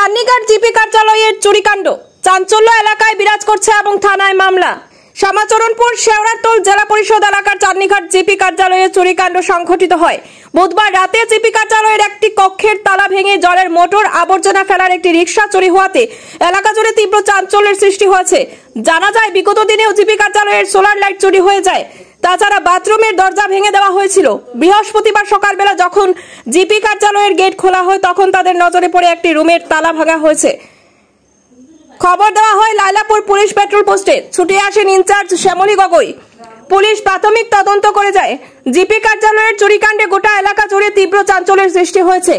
Channighat GP কার্যালয়ের চুরিকাণ্ড চাঞ্চল্য এলাকায় বিরাজ করছে এবং থানায় মামলা। শ্যামাচরণপুর শেওড়াটোল জেলা পরিষদ এলাকার চান্নিঘাট জিপি কার্যালয়ে চুরিকাণ্ড সংঘটিত হয়। বুধবার রাতে জিপি কার্যালয়ের একটি কক্ষের তালা ভেঙে জলের মোটর আবর্জনা ফেলার একটি রিকশা চুরি হওয়াতে এলাকা জুড়ে তীব্র চাঞ্চল্যের সৃষ্টি হয়েছে। জানা যায় বিগত দিনেও জিপি কার্যালয়ের সোলার লাইট চুরি হয়ে যায়। তাছাড়া বাথরুমের দরজা ভেঙে দেওয়া হয়েছিল। বৃহস্পতিবার সকালবেলা যখন জিপি কার্যালয়ের গেট খোলা হয় তখন তাদের নজরে পড়ে একটি রুমের তালা ভাঙা হয়েছে। খবর দেওয়া হয় লাইলাপুর পুলিশ পেট্রোল পোস্টে। ছুটে আসেন ইনচার্জ শ্যামলী গগৈ। পুলিশ প্রাথমিক তদন্ত করে যায়। জিপি কার্যালয়ের চুরিকাণ্ডে গোটা এলাকা জুড়ে তীব্র চাঞ্চল্যের সৃষ্টি হয়েছে।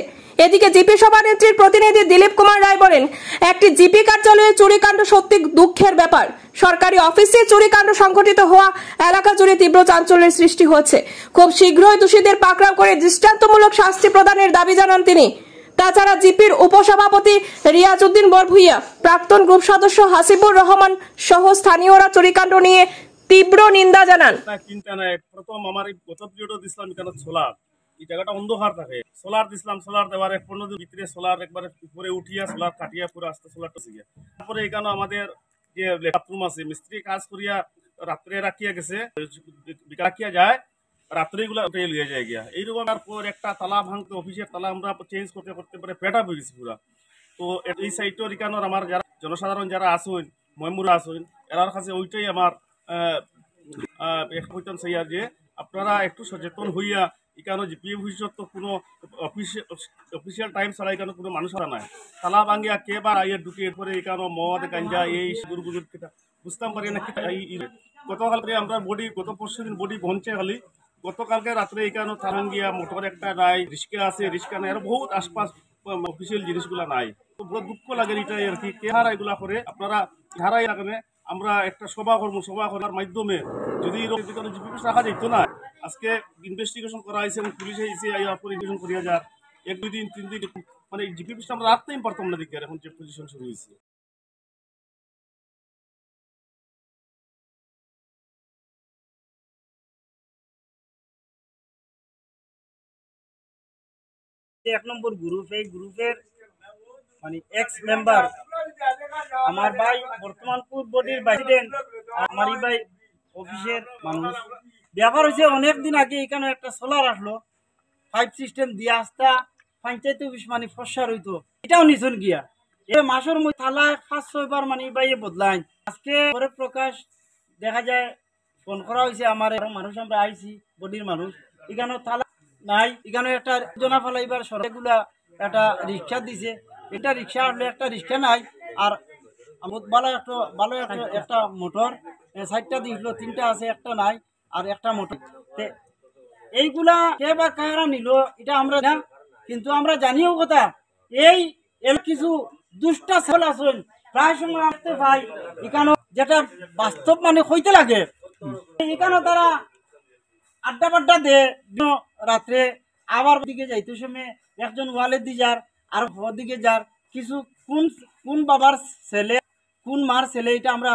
এদিকে জিপি সভানেত্রীর প্রতিনিধি দিলীপ কুমার রায় বলেন, একটি জিপি কার্যালয়ে চুরিকাণ্ড সত্যি দুঃখের ব্যাপার। সরকারি অফিসে চুরিকাণ্ড সংঘটিত হওয়া এলাকা জুড়ে তীব্র চাঞ্চল্যের সৃষ্টি হচ্ছে। খুব শীঘ্রই দোষীদের পাকড়াও করে দৃষ্টান্তমূলক শাস্তি প্রদানের দাবি জানান তিনি। তাছাড়া জিপির উপসভাপতি রিয়াজউদ্দিন বরভুইয়া, প্রাক্তন গ্রুপ সদস্য হাসিবুর রহমান সহ স্থানীয়রা চুরিকাণ্ড নিয়ে তীব্র নিন্দা জানান। প্রথম আমার গত ভিডিওটা দিছিলাম কেন সোলার এই জায়গাটা অন্ধকার থাকে, সোলার দিছিলাম, সোলার দেওয়ার 15 দিন ভিতরে সোলার একবারে উপরে উঠিয়া সোলার কাটিয়া পুরো আস্তে সোলারটা শিখে তারপরে এখানে আমাদের যে বাথরুম আছে মিস্ত্রি কাজ করিয়া রাত্রে রাখিয়া গেছে, রাখিয়া যায় রাত্রে এগুলা উঠে লিয়ে যায় গিয়া। এইরকম পর একটা তালা ভাঙতে অফিসের তালা আমরা চেঞ্জ করতে করতে পারে পেটা হয়ে গেছি পুরা। তো এই সাইডটার এখানে আমার যারা জনসাধারণ যারা আসুন ময়মুরা আসুন এরার কাছে ওইটাই আমার কইতাম চাই যে আপনারা একটু সচেতন হইয়া এখানে জিপি ভবিষ্যৎ কোনো অফিসিয়াল টাইম ছাড়া এখানে কোনো মানুষরা নাই। তালা ভাঙিয়া কে বা আইয়ে ঢুকে এরপরে এখানে মদ গাঞ্জা এই গুরু বুঝতাম পারি না। গতকালকে আমরা বডি গত পরশু দিন বডি পৌঁছে খালি গতকালকে রাত্রে এখানে থানান গিয়া মোটর একটা নাই, রিক্সা আছে, রিক্সা নাই, আর বহুত আশপাশ অফিসিয়াল জিনিসগুলা নাই। তো বড় দুঃখ লাগে এটাই আর কি, কে হারা এগুলা করে আপনারা হারাই রাখবে। আমরা একটা সভা করবো, সভা করার মাধ্যমে যদি জিপি রাখা যেত না, আজকে ইনভেস্টিগেশন করা হয়েছে এবং পুলিশ এসে ইনভেস্টিগেশন করিয়া যার 1-2 দিন 3 দিন মানে জিপি আমরা রাখতেই পারতাম না দিকে। এখন যে পজিশন শুরু হয়েছে এক নম্বর গ্রুপ, এই গ্রুপের মানে এক্স মেম্বার আমার ভাই বর্তমানপুর বডির প্রেসিডেন্ট, আমার ভাই অফিসের মানুষ। ব্যাপার হয়েছে অনেকদিন আগে এখানে একটা সোলার আসলো, 5 সিস্টেম দিয়ে আসতা পঞ্চায়েত অফিস মানে ফসার হইতো, এটাও নিছন গিয়া এ মাসের মধ্যে থালা 5-6 বার মানে ভাইয়ে বদলাইন। আজকে পরে প্রকাশ দেখা যায় ফোন করা হয়েছে আমার মানুষ, আমরা আইছি বডির মানুষ, এখানে থালা নাই, এখানে একটা জনা ফেলাইবার সরকারগুলা একটা রিক্সা দিছে, এটা রিক্সা আসলে একটা রিক্সা নাই, আর ভালো একটা মোটর 4টা দিছিল, 3টা আছে, একটা নাই, আর একটা মোটর। এইগুলা কে বা কারা নিল এটা আমরা না, কিন্তু আমরা জানিও কথা এই কিছু দুষ্টা ছেল আসেন প্রায় সময় আসতে ভাই এখানে যেটা বাস্তব মানে হইতে লাগে, এখানে তারা আড্ডা পাড্ডা দে রাত্রে, আবার দিকে যাইতে সময় একজন ওয়ালের দিয়ে যার আর দিকে যার কিছু কোন বাবার ছেলে কোন মার ছেলে এটা আমরা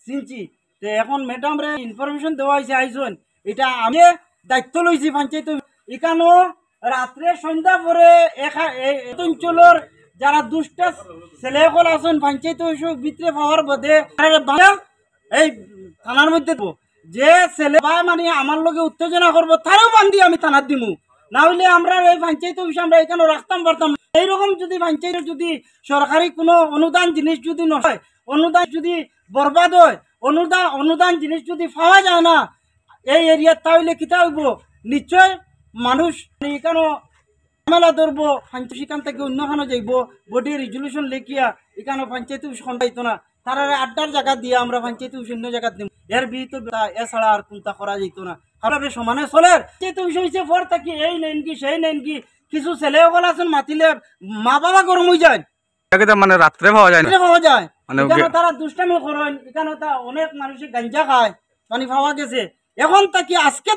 চিনছি। তো এখন ম্যাডাম রে ইনফরমেশন দেওয়া হয়েছে আইজন, এটা আমি দায়িত্ব লইছি পঞ্চায়েত এখানেও রাত্রে সন্ধ্যা পরে অঞ্চলের যারা দুষ্টা ছেলে সকল আছেন পঞ্চায়েত ভিতরে পাওয়ার বোধে এই থানার মধ্যে যে ছেলে মানে আমার লগে উত্তেজনা করবো তারও বান্ধি আমি থানার দিমু, না হইলে আমরা এই পঞ্চায়েত অফিস আমরা এখানে রাখতাম পারতাম। এইরকম যদি পঞ্চায়েতের যদি সরকারি কোনো অনুদান জিনিস যদি নয়, অনুদান যদি বরবাদ হয়, অনুদান জিনিস যদি পাওয়া যায় না এই এরিয়ার, তাহলে কিতা হইব নিশ্চয় মানুষ এখানে ঝামেলা ধরবো, সেখান থেকে অন্যখানে যাইব, বডি রেজলিউশন লেখিয়া এখানে পঞ্চায়েত অফিস খন্ডাইতো না, তারা আড্ডার জায়গা দিয়ে আমরা পঞ্চায়েত অফিস অন্য জায়গা দিব, এর বিহিত এছাড়া আর কোনটা করা যেত না। আপনাদের সমানে চলের পঞ্চায়েত অফিস হয়েছে পর থাকি এই নেন কি সেই নেন কি, কিছু ছেলে সকল আছেন মাতিলে মা বাবা গরম হয়ে যায়, মানে রাত্রে পাওয়া যায় এখানে তারা দুষ্টামি করেন, এখানে অনেক মানুষের গাঞ্জা খায় মানে পাওয়া গেছে। এখন তাকে আজকে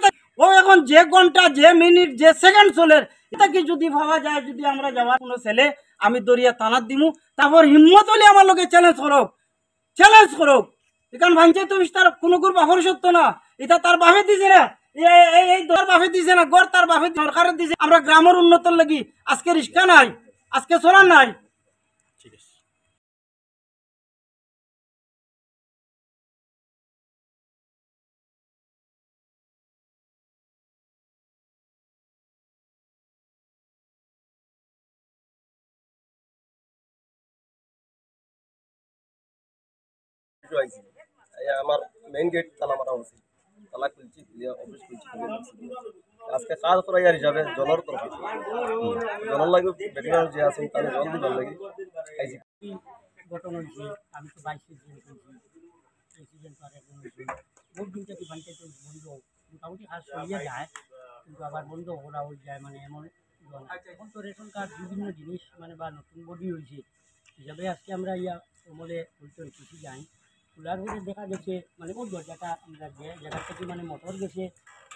ও এখন যে ঘন্টা যে মিনিট যে সেকেন্ড চলের এটা কি যদি ভাবা যায়, যদি আমরা যাওয়ার কোনো ছেলে আমি দরিয়া থানার দিমু, তারপর হিম্মত হলে আমার লোকে চ্যালেঞ্জ করুক। এখানে পঞ্চায়েত অফিস তার কোনো গ্রুপ বাপর সত্য না, এটা তার বাপে দিছে না, এই দর বাপে দিছে না, গড় তার বাপে সরকারের দিছে। আমরা গ্রামের উন্নতর লাগি আজকে রিক্সা নাই, আজকে সোলার নাই। আইছি আমার মেইন গেট তালা মারা হয়েছে তালা খুলছি অফিস খুলছি আজকে কাজ করাইয়ার হিসাবে জলের তরফ জলের লাগে ভেটেরিনারি যে আছেন তাদের জল দিবার লাগে আইছি গঠন হয়েছে আমি তো 22 প্রেসিডেন্ট আর একজন হয়েছে ভোট দিনটা কি বানতে তো বন্ধ মোটামুটি কাজ চলিয়ে যায় কিন্তু আবার বন্ধ করা হয়ে যায় মানে এমন এখন তো রেশন কার্ড বিভিন্ন জিনিস মানে বা নতুন বডি হয়েছে হিসাবে আজকে আমরা আমলে বলতে কিছু যাই খোলার পরে দেখা গেছে মানে ওই দরজাটা আমরা যে জায়গা থেকে মানে মোটর গেছে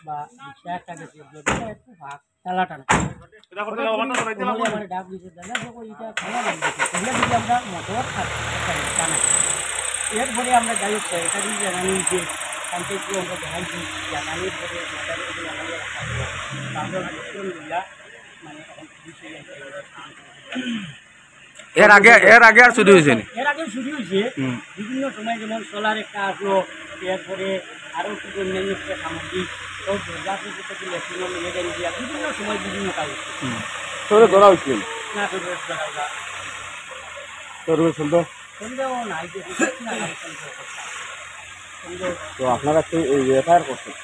বা রিক্সা একটা গেছে দরজাটা একটু ভাগ টালাটা না আমার ডাক দিয়েছে দাদা যখন এটা খোলা লাগছে তাহলে যদি আমরা মোটর টানাই এরপরে আমরা যাই হোক এটা যদি জানানি যে পঞ্চায়েতকে আমরা জানাইছি জানানির পরে আমরা মানে এর আগে আর শুরু হয়েছে এর আগে শুরু হয়েছে বিভিন্ন সময় যেমন সোলার একটা আসলো এরপরে আরও কিছু অন্যান্য একটা সামগ্রিক সব দরজা থেকে লেট্রিনও মিলে গেল দিয়া বিভিন্ন সময় বিভিন্ন কাজ হচ্ছে ধরা হয়েছিল না সন্দেহ নাই যে সন্দেহ তো আপনারা তো এফআইআর করছেন